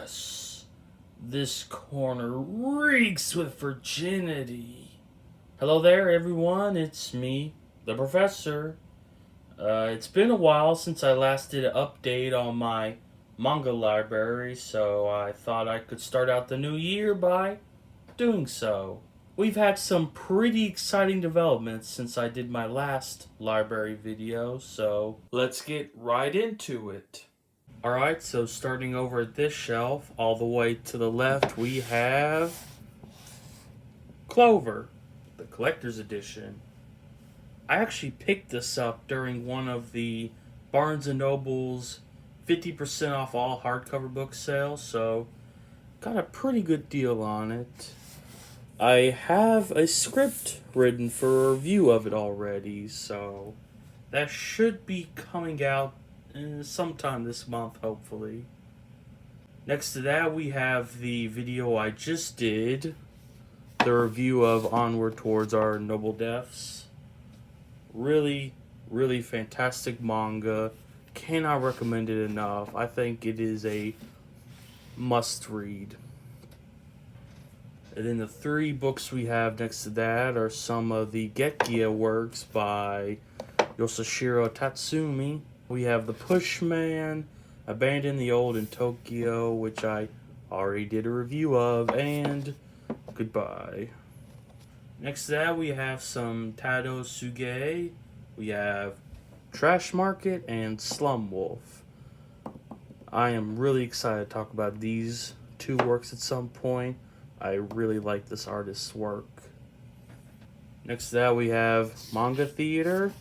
Yes, this corner reeks with virginity. Hello there, everyone. It's me, the professor. It's been a while since I last did an update on my manga library, so I thought I could start out the new year by doing so. We've had some pretty exciting developments since I did my last library video, so let's get right into it. Alright, so starting over at this shelf, all the way to the left, we have Clover, the collector's edition. I actually picked this up during one of the Barnes & Noble's 50% off all hardcover book sales, so got a pretty good deal on it. I have a script written for a review of it already, so that should be coming out sometime this month, hopefully. Next to that, we have the video I just did, the review of Onward Towards Our Noble Deaths. Really, really fantastic manga. Cannot recommend it enough. I think it is a must read. And then the three books we have next to that are some of the Getkia works by Yoshishiro Tatsumi. We have The Pushman, Abandon the Old in Tokyo, which I already did a review of, and Goodbye. Next to that, we have some Tado Suge. We have Trash Market and Slum Wolf. I am really excited to talk about these two works at some point. I really like this artist's work. Next to that, we have Manga Theater.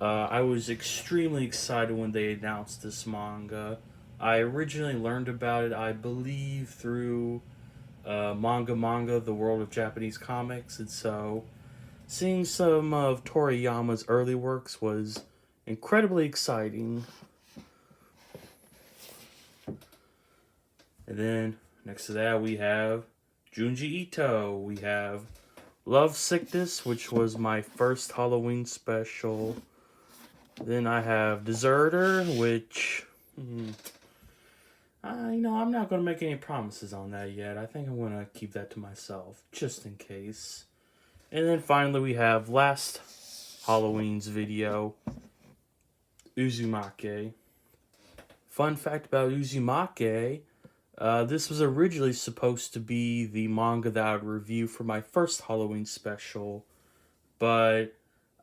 I was extremely excited when they announced this manga. I originally learned about it, I believe, through Manga, the world of Japanese comics, and so seeing some of Toriyama's early works was incredibly exciting. And then next to that, we have Junji Ito. We have Love Sickness, which was my first Halloween special. Then I have Deserter, which, I'm not going to make any promises on that yet. I think I'm going to keep that to myself, just in case. And then finally we have last Halloween's video, Uzumake. Fun fact about Uzumake, this was originally supposed to be the manga that I would review for my first Halloween special, but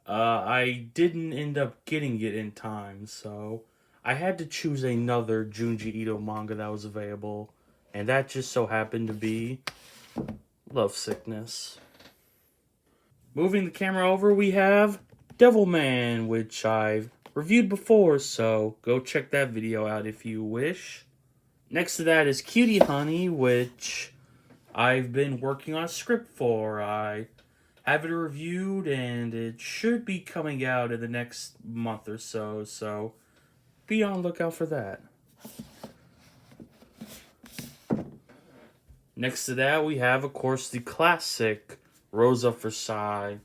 I didn't end up getting it in time, so I had to choose another Junji Ito manga that was available, and that just so happened to be Love Sickness. Moving the camera over, we have Devilman, which I've reviewed before, so go check that video out if you wish. Next to that is Cutie Honey, which I've been working on a script for. I have it reviewed, and it should be coming out in the next month or so, so be on the lookout for that. Next to that, we have, of course, the classic Rosa Versailles.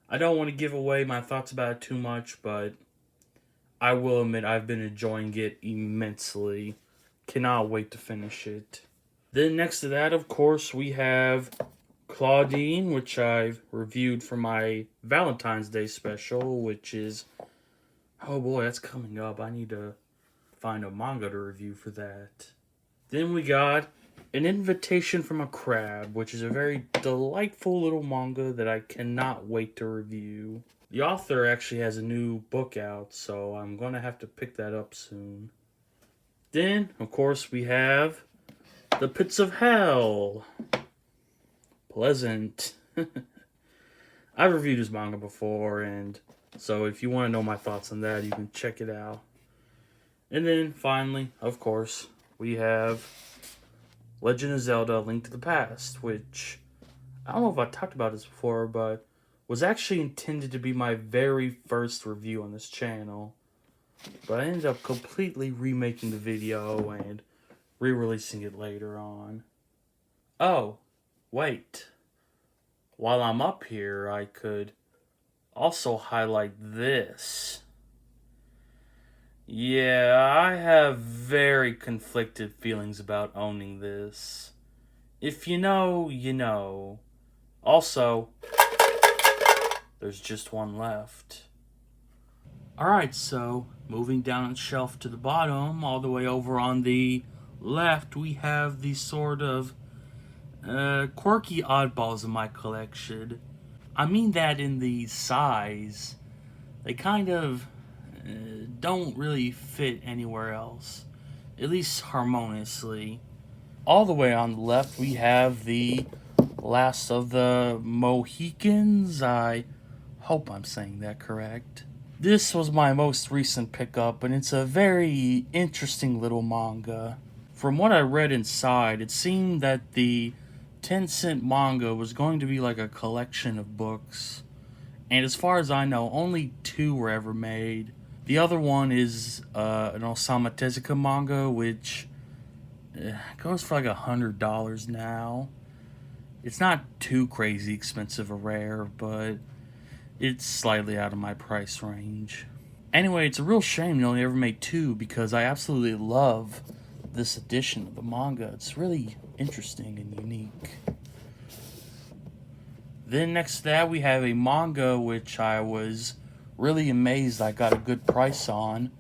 I don't want to give away my thoughts about it too much, but I will admit I've been enjoying it immensely. Cannot wait to finish it. Then next to that, of course, we have Claudine, which I've reviewed for my Valentine's Day special, which is, oh boy, that's coming up. I need to find a manga to review for that. Then we got An Invitation from a Crab, which is a very delightful little manga that I cannot wait to review. The author actually has a new book out, so I'm going to have to pick that up soon. Then, of course, we have The Pits of Hell. Pleasant. I've reviewed this manga before, and so if you want to know my thoughts on that, you can check it out. And then, finally, of course, we have Legend of Zelda: Link to the Past, which, I don't know if I talked about this before, but was actually intended to be my very first review on this channel. But I ended up completely remaking the video and re-releasing it later on. Oh, wait. While I'm up here, I could also highlight this. Yeah, I have very conflicted feelings about owning this. If you know, you know. Also, there's just one left. Alright, so moving down the shelf to the bottom, all the way over on the left, we have the sort of quirky oddballs in my collection. I mean that in the size. They kind of don't really fit anywhere else, at least harmoniously. All the way on the left, we have the Last of the Mohicans. I hope I'm saying that correct. This was my most recent pickup, and it's a very interesting little manga. From what I read inside, it seemed that the 10-cent manga was going to be like a collection of books. And as far as I know, only two were ever made. The other one is an Osamu Tezuka manga, which goes for like $100 now. It's not too crazy expensive or rare, but it's slightly out of my price range. Anyway, it's a real shame they only ever made two because I absolutely love this edition of the manga. It's really interesting and unique. Then next to that, we have a manga which I was really amazed I got a good price on.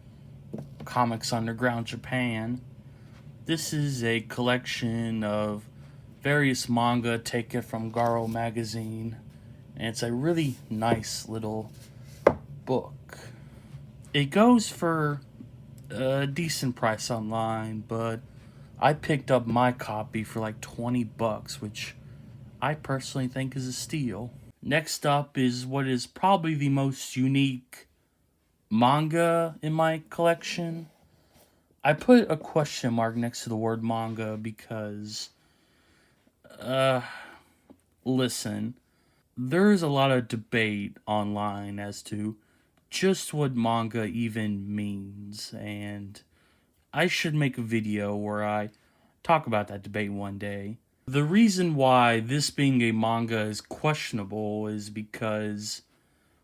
Comics Underground Japan. This is a collection of various manga taken from Garo magazine. And it's a really nice little book. It goes for a decent price online, but I picked up my copy for like $20, which I personally think is a steal. Next up is what is probably the most unique manga in my collection. I put a question mark next to the word manga because, listen, there's a lot of debate online as to just what manga even means, and I should make a video where I talk about that debate one day. The reason why this being a manga is questionable is because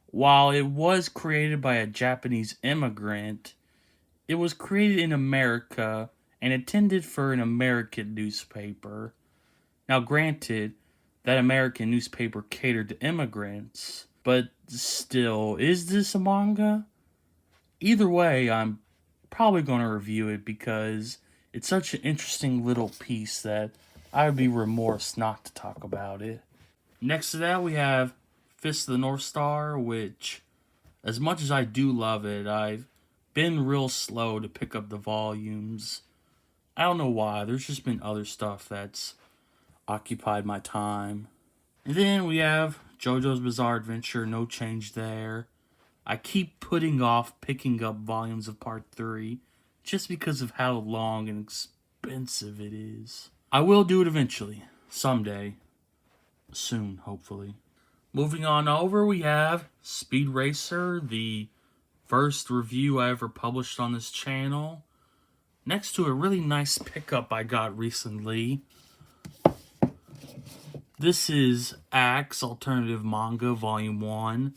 while it was created by a Japanese immigrant, it was created in America and intended for an American newspaper. Now, granted, that American newspaper catered to immigrants, but still, is this a manga? Either way, I'm probably going to review it because it's such an interesting little piece that I would be remorse not to talk about it. Next to that, we have Fist of the North Star, which, as much as I do love it, I've been real slow to pick up the volumes. I don't know why. There's just been other stuff that's occupied my time. And then we have JoJo's Bizarre Adventure, no change there. I keep putting off picking up volumes of Part 3 just because of how long and expensive it is. I will do it eventually. Someday. Soon, hopefully. Moving on over, we have Speed Racer, the first review I ever published on this channel. Next to a really nice pickup I got recently. This is Axe Alternative Manga Volume 1.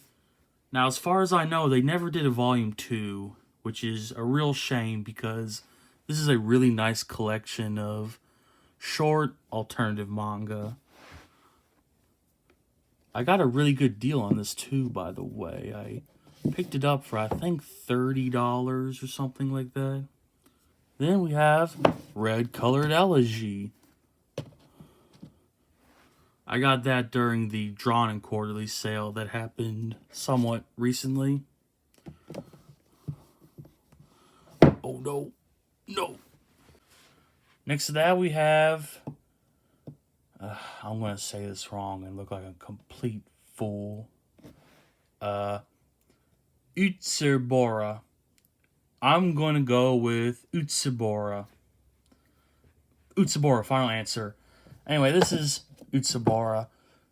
Now, as far as I know, they never did a Volume 2, which is a real shame because this is a really nice collection of short alternative manga. I got a really good deal on this too, by the way. I picked it up for, I think, $30 or something like that. Then we have Red Colored Elegy. I got that during the Drawn and Quarterly sale that happened somewhat recently. Oh no, no. Next to that we have, I'm going to say this wrong and look like a complete fool. Utsubora. I'm going to go with Utsubora. Utsubora, final answer. Anyway, this is Utsubora.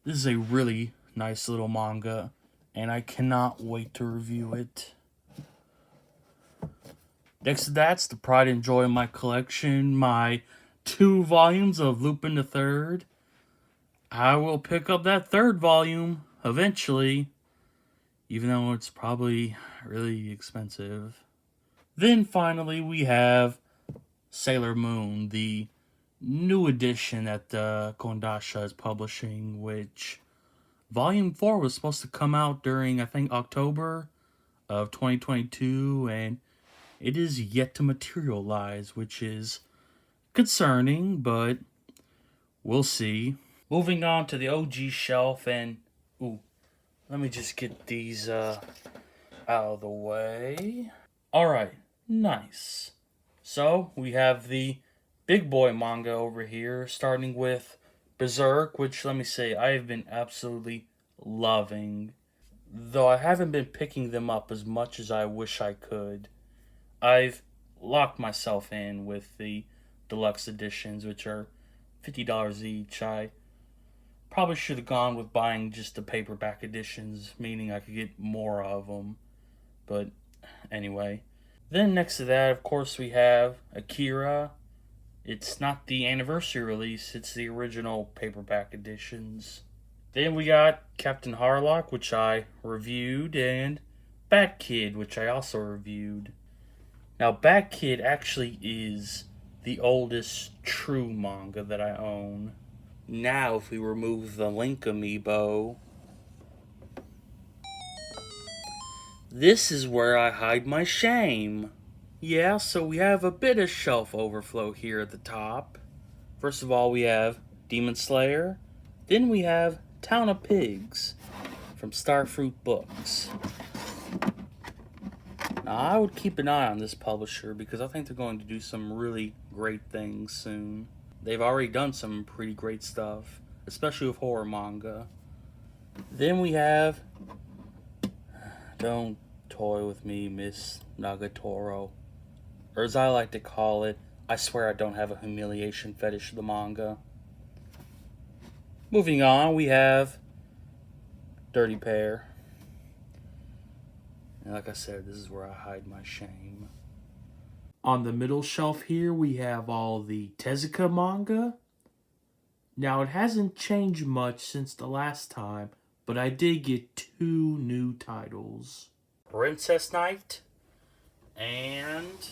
This is a really nice little manga, and I cannot wait to review it. Next to that's the pride and joy of my collection, my 2 volumes of Lupin the Third. I will pick up that 3rd volume eventually, even though it's probably really expensive. Then finally we have Sailor Moon, the new edition that Kondasha is publishing, which Volume 4 was supposed to come out during, I think, October of 2022, and it is yet to materialize, which is concerning, but we'll see. Moving on to the OG shelf, and ooh, let me just get these out of the way. Alright, nice. So, we have the big boy manga over here, starting with Berserk, which, let me say, I have been absolutely loving. Though I haven't been picking them up as much as I wish I could. I've locked myself in with the deluxe editions, which are $50 each. I probably should have gone with buying just the paperback editions, meaning I could get more of them. But anyway. Then next to that, of course, we have Akira. It's not the anniversary release, it's the original paperback editions. Then we got Captain Harlock, which I reviewed, and Bat Kid, which I also reviewed. Now, Bat Kid actually is the oldest true manga that I own. Now, if we remove the Link amiibo, this is where I hide my shame. Yeah, so we have a bit of shelf overflow here at the top. First of all, we have Demon Slayer. Then we have Town of Pigs from Starfruit Books. Now, I would keep an eye on this publisher because I think they're going to do some really great things soon. They've already done some pretty great stuff, especially with horror manga. Then we have Don't Toy With Me, Miss Nagatoro. Or as I like to call it, I swear I don't have a humiliation fetish of the manga. Moving on, we have Dirty Pair. And like I said, this is where I hide my shame. On the middle shelf here, we have all the Tezuka manga. Now, it hasn't changed much since the last time, but I did get 2 new titles. Princess Knight and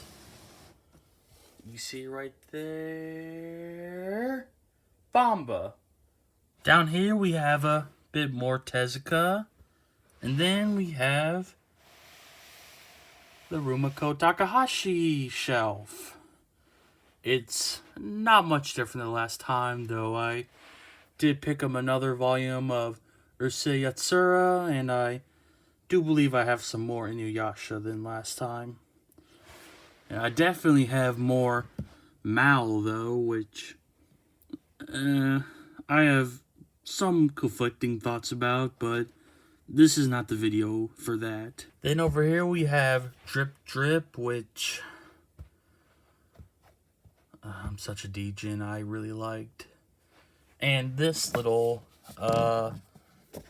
you see right there, Bamba. Down here we have a bit more Tezuka, and then we have the Rumiko Takahashi shelf. It's not much different than last time, though I did pick up another volume of Urusei Yatsura, and I do believe I have some more Inuyasha than last time. And I definitely have more Mal, though, which I have some conflicting thoughts about, but this is not the video for that. Then over here we have Drip Drip, which I'm such a degen, I really liked. And this little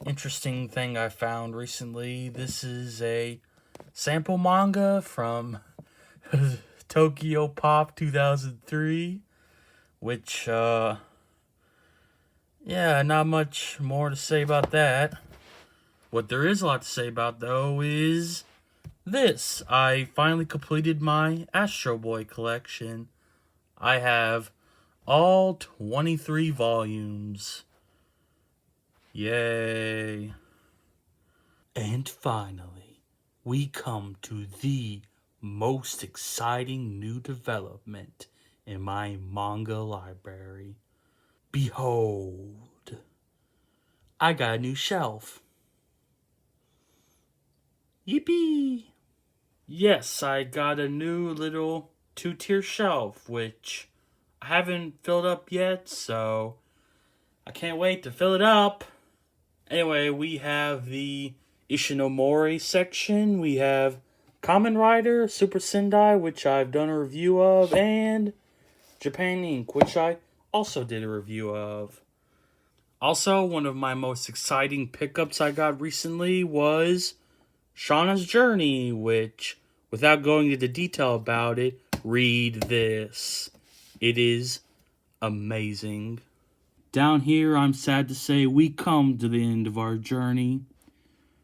interesting thing I found recently. This is a sample manga from Tokyo Pop 2003, which, yeah, not much more to say about that. What there is a lot to say about, though, is this. I finally completed my Astro Boy collection. I have all 23 volumes. Yay. And finally, we come to the most exciting new development in my manga library. Behold, I got a new shelf. Yippee! Yes, I got a new little 2-tier shelf, which I haven't filled up yet, so I can't wait to fill it up. Anyway, we have the Ishinomori section. We have Kamen Rider, Super Sendai, which I've done a review of, and Japan Inc., which I also did a review of. Also, one of my most exciting pickups I got recently was Shauna's Journey, which, without going into detail about it, read this. It is amazing. Down here, I'm sad to say, we come to the end of our journey.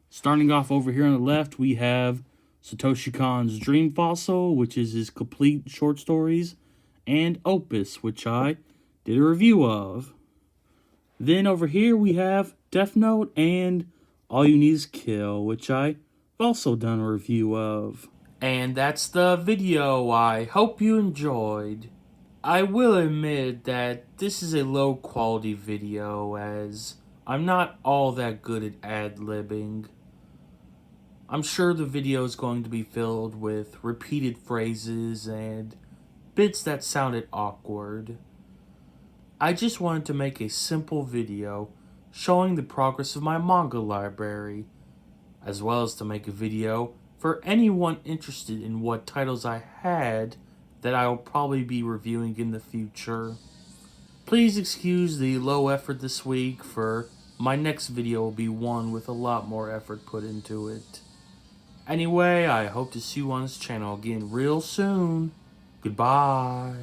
Starting off over here on the left, we have Satoshi Kon's Dream Fossil, which is his complete short stories, and Opus, which I did a review of. Then over here we have Death Note and All You Need Is Kill, which I've also done a review of. And that's the video. I hope you enjoyed. I will admit that this is a low quality video, as I'm not all that good at ad-libbing. I'm sure the video is going to be filled with repeated phrases and bits that sounded awkward. I just wanted to make a simple video showing the progress of my manga library, as well as to make a video for anyone interested in what titles I had that I will probably be reviewing in the future. Please excuse the low effort this week, for my next video will be one with a lot more effort put into it. Anyway, I hope to see you on this channel again real soon. Goodbye.